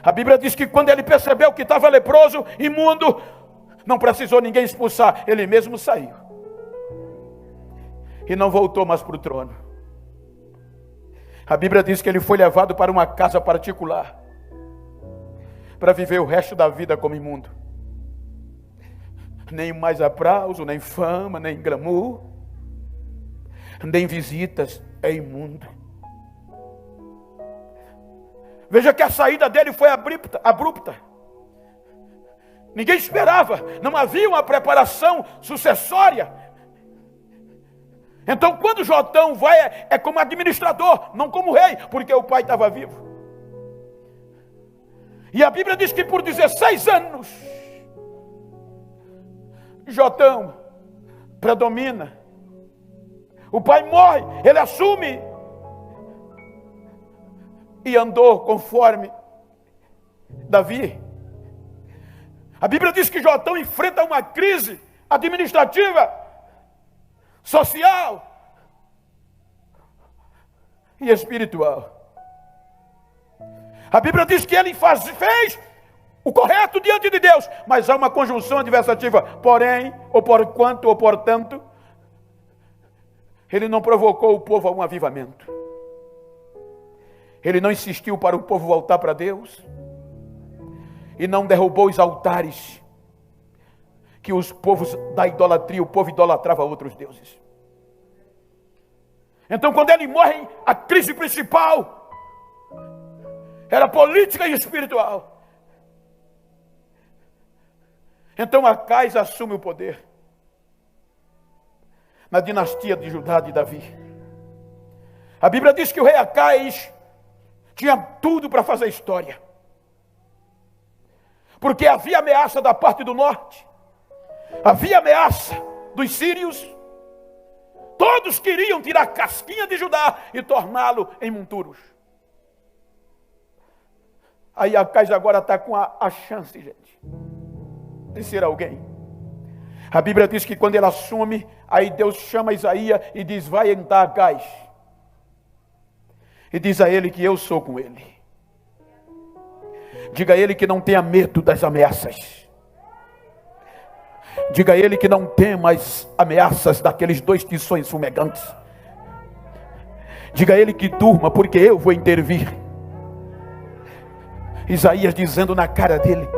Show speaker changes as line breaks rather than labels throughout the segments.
A Bíblia diz que quando ele percebeu que estava leproso, imundo, não precisou ninguém expulsar, ele mesmo saiu. E não voltou mais para o trono. A Bíblia diz que ele foi levado para uma casa particular, para viver o resto da vida como imundo. Nem mais aplauso, nem fama, nem glamour, nem visitas, é imundo. Veja que a saída dele foi abrupta. Ninguém esperava, não havia uma preparação sucessória. Então quando Jotão vai, é como administrador, não como rei, porque o pai estava vivo. E a Bíblia diz que por 16 anos, Jotão predomina. O pai morre, ele assume. E andou conforme Davi. A Bíblia diz que Jotão enfrenta uma crise administrativa, social e espiritual. A Bíblia diz que ele fez o correto diante de Deus, mas há uma conjunção adversativa. Porém, ou porquanto, ou portanto, ele não provocou o povo a um avivamento. Ele não insistiu para o povo voltar para Deus. E não derrubou os altares que os povos da idolatria, o povo idolatrava outros deuses. Então quando ele morre, a crise principal era política e espiritual. Então Acais assume o poder na dinastia de Judá de Davi. A Bíblia diz que o rei Acais tinha tudo para fazer história, porque havia ameaça da parte do norte, havia ameaça dos sírios. Todos queriam tirar a casquinha de Judá e torná-lo em monturos. Aí Acais agora está com a chance, gente, de ser alguém. A Bíblia diz que quando ele assume, aí Deus chama Isaías e diz: vai entrar Acais. E diz a ele que eu sou com ele. Diga a ele que não tenha medo das ameaças. Diga a ele que não tem mais ameaças daqueles dois tições fumegantes. Diga a ele que durma, porque eu vou intervir. Isaías dizendo na cara dele.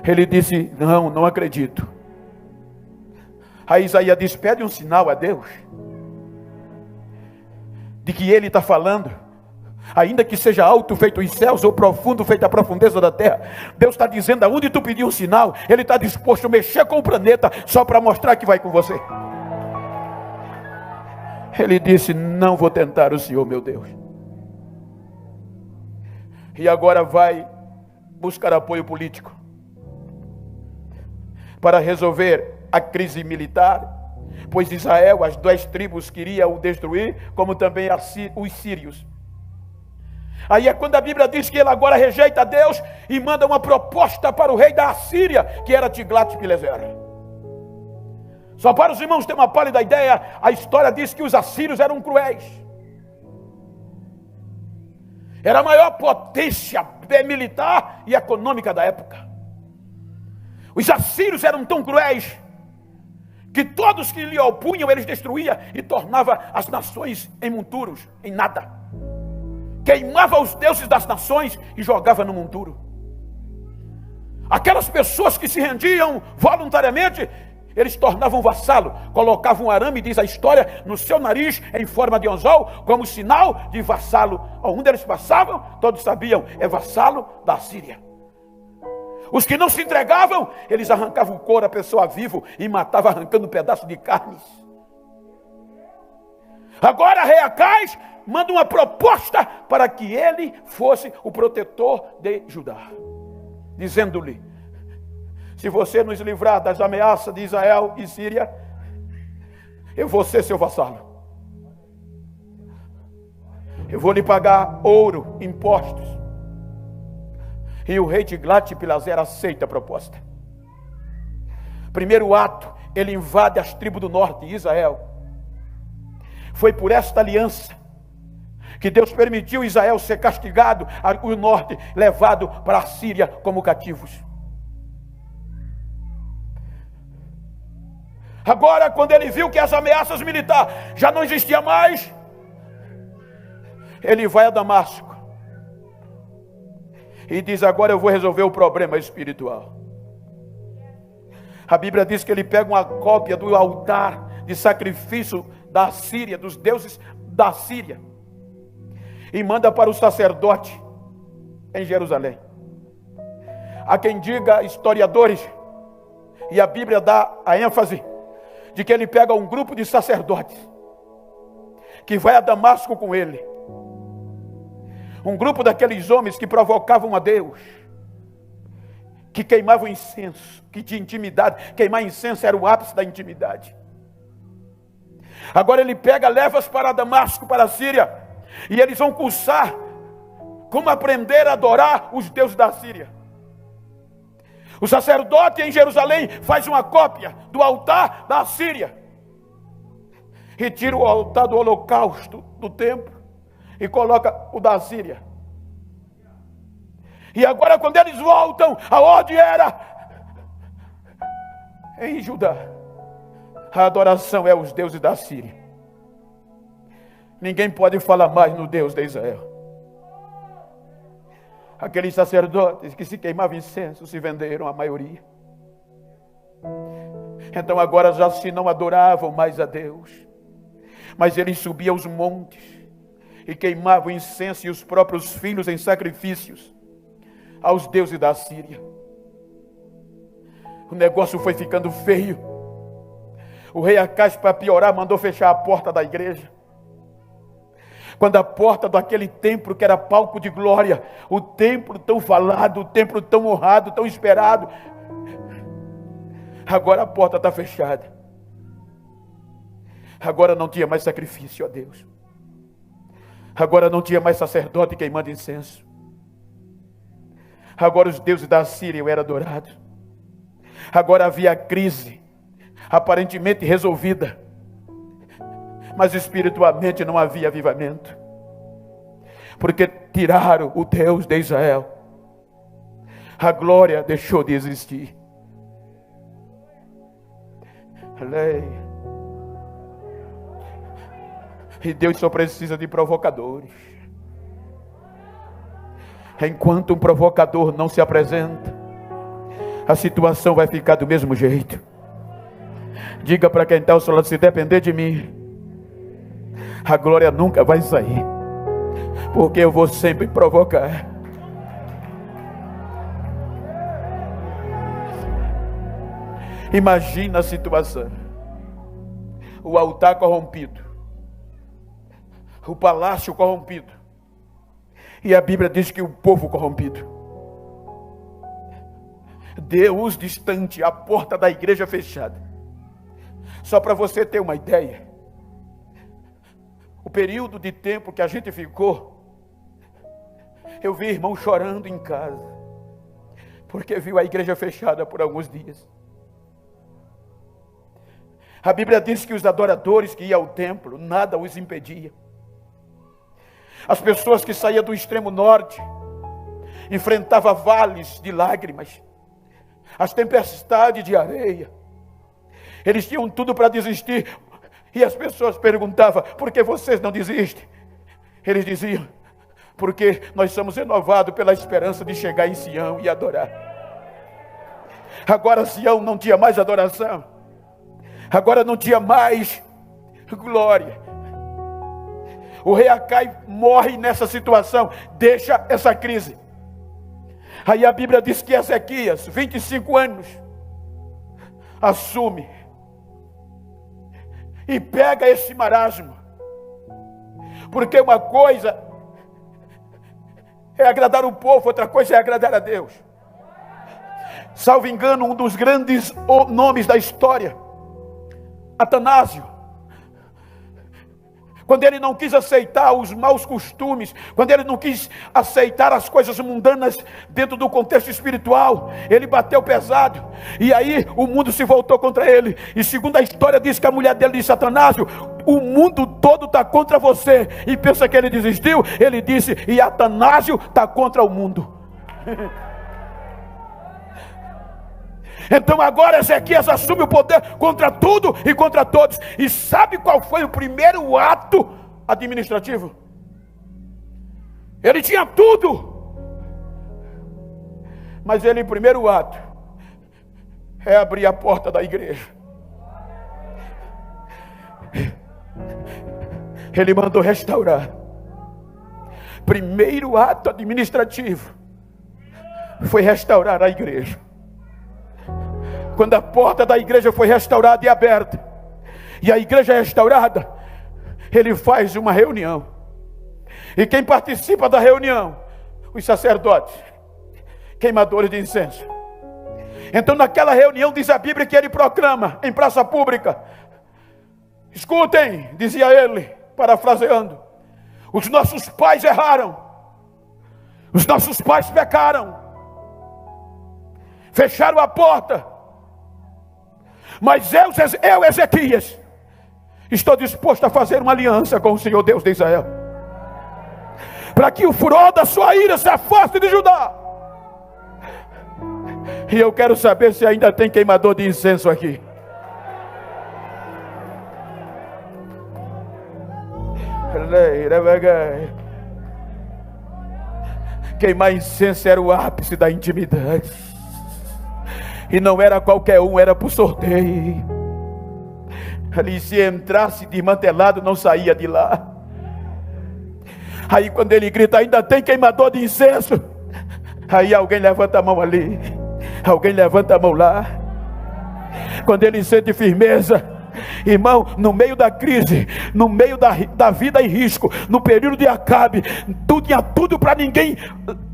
Ele disse: não acredito. Aí Isaías diz: pede um sinal a Deus de que ele está falando, ainda que seja alto feito os céus, ou profundo feito a profundeza da terra. Deus está dizendo: aonde tu pediu um sinal, ele está disposto a mexer com o planeta, só para mostrar que vai com você. Ele disse: não vou tentar o Senhor, meu Deus. E agora vai buscar apoio político para resolver a crise militar, pois Israel, as 2 tribos, queria o destruir, como também os sírios. Aí é quando a Bíblia diz que ele agora rejeita Deus e manda uma proposta para o rei da Assíria, que era Tiglat-Pileser. Só para os irmãos terem uma pálida ideia, a história diz que os assírios eram cruéis. Era a maior potência militar e econômica da época. Os assírios eram tão cruéis que todos que lhe opunham, eles destruíam e tornava as nações em monturos, em nada. Queimava os deuses das nações e jogava no monturo. Aquelas pessoas que se rendiam voluntariamente, eles tornavam vassalo, colocavam um arame, diz a história, no seu nariz em forma de anzol, como sinal de vassalo. Onde eles passavam, todos sabiam, é vassalo da Síria. Os que não se entregavam, eles arrancavam o couro, a pessoa viva, e matavam arrancando um pedaço de carnes. Agora rei Acais manda uma proposta para que ele fosse o protetor de Judá, dizendo-lhe: se você nos livrar das ameaças de Israel e Síria, eu vou ser seu vassalo. Eu vou lhe pagar ouro, impostos. E o rei Tiglat-Pileser aceita a proposta. Primeiro ato, ele invade as tribos do norte de Israel. Foi por esta aliança que Deus permitiu Israel ser castigado, o norte levado para a Síria como cativos. Agora, quando ele viu que as ameaças militares já não existiam mais, ele vai a Damasco e diz: agora eu vou resolver o problema espiritual. A Bíblia diz que ele pega uma cópia do altar de sacrifício da Síria, dos deuses da Síria, e manda para o sacerdote em Jerusalém. Há quem diga, historiadores, e a Bíblia dá a ênfase, de que ele pega um grupo de sacerdotes que vai a Damasco com ele. Um grupo daqueles homens que provocavam a Deus, que queimavam incenso, que tinha intimidade. Queimar incenso era o ápice da intimidade. Agora ele pega, leva-os para Damasco, para a Síria, e eles vão cursar como aprender a adorar os deuses da Síria. O sacerdote em Jerusalém faz uma cópia do altar da Síria, retira o altar do holocausto do templo e coloca o da Síria. E agora, quando eles voltam, a ordem era: em Judá, a adoração é os deuses da Síria. Ninguém pode falar mais no Deus de Israel. Aqueles sacerdotes que se queimavam incenso se venderam, a maioria. Então agora já se não adoravam mais a Deus, mas eles subiam os montes e queimavam incenso e os próprios filhos em sacrifícios aos deuses da Síria. O negócio foi ficando feio. O rei Acaz, para piorar, mandou fechar a porta da igreja. Quando a porta daquele templo, que era palco de glória, o templo tão falado, o templo tão honrado, tão esperado, agora a porta está fechada. Agora não tinha mais sacrifício a Deus. Agora não tinha mais sacerdote queimando incenso. Agora os deuses da Síria eram adorados. Agora havia crise, aparentemente resolvida, mas espiritualmente não havia avivamento, porque tiraram o Deus de Israel. A glória deixou de existir. E Deus só precisa de provocadores. Enquanto um provocador não se apresenta, a situação vai ficar do mesmo jeito. Diga para quem está ao seu lado: se depender de mim, a glória nunca vai sair, porque eu vou sempre provocar. Imagina a situação: o altar corrompido, o palácio corrompido, e a Bíblia diz que o povo corrompido. Deus distante, a porta da igreja fechada. Só para você ter uma ideia, o período de tempo que a gente ficou, eu vi irmão chorando em casa, porque viu a igreja fechada por alguns dias. A Bíblia diz que os adoradores que iam ao templo, nada os impedia. As pessoas que saíam do extremo norte, enfrentavam vales de lágrimas, as tempestades de areia. Eles tinham tudo para desistir. E as pessoas perguntavam: por que vocês não desistem? Eles diziam: porque nós somos renovados pela esperança de chegar em Sião e adorar. Agora Sião não tinha mais adoração. Agora não tinha mais glória. O rei Acai morre nessa situação, deixa essa crise. Aí a Bíblia diz que Ezequias, 25 anos, assume e pega esse marasmo. Porque uma coisa é agradar o povo, outra coisa é agradar a Deus. Salvo engano, um dos grandes nomes da história, Atanásio, quando ele não quis aceitar os maus costumes, quando ele não quis aceitar as coisas mundanas dentro do contexto espiritual, ele bateu pesado, e aí o mundo se voltou contra ele. E segundo a história diz que a mulher dele disse: Atanásio, o mundo todo está contra você, e pensa que ele desistiu, ele disse, e Atanásio está contra o mundo. Então agora Ezequias assume o poder contra tudo e contra todos. E sabe qual foi o primeiro ato administrativo? Ele tinha tudo, mas ele, o primeiro ato é abrir a porta da igreja. Ele mandou restaurar. Primeiro ato administrativo foi restaurar a igreja. Quando a porta da igreja foi restaurada e aberta, e a igreja é restaurada, ele faz uma reunião. E quem participa da reunião? Os sacerdotes, queimadores de incenso. Então naquela reunião diz a Bíblia que ele proclama em praça pública: escutem, dizia ele, parafraseando, os nossos pais erraram, os nossos pais pecaram, fecharam a porta, mas eu, Ezequias, estou disposto a fazer uma aliança com o Senhor Deus de Israel, para que o furor da sua ira se afaste de Judá. E eu quero saber se ainda tem queimador de incenso aqui. Queimar incenso era o ápice da intimidade. E não era qualquer um, era por sorteio. Ali, se entrasse desmantelado, não saía de lá. Aí quando ele grita, ainda tem queimador de incenso, aí alguém levanta a mão ali, alguém levanta a mão lá. Quando ele sente firmeza, irmão, no meio da crise, no meio da vida em risco, no período de Acabe, tinha tudo para ninguém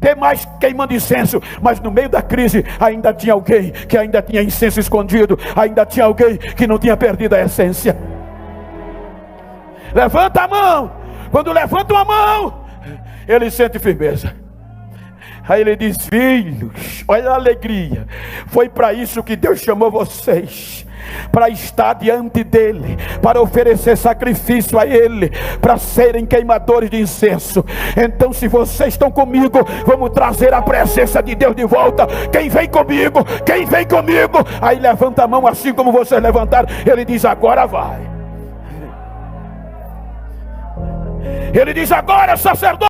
ter mais queimando incenso, mas no meio da crise ainda tinha alguém que ainda tinha incenso escondido, ainda tinha alguém que não tinha perdido a essência. Levanta a mão. Quando levanta uma mão, ele sente firmeza. Aí ele diz: filhos, olha a alegria, foi para isso que Deus chamou vocês, para estar diante dele, para oferecer sacrifício a ele, para serem queimadores de incenso. Então, se vocês estão comigo, vamos trazer a presença de Deus de volta. Quem vem comigo? Quem vem comigo? Aí levanta a mão assim como vocês levantaram. Ele diz: agora vai. Ele diz: agora, sacerdote.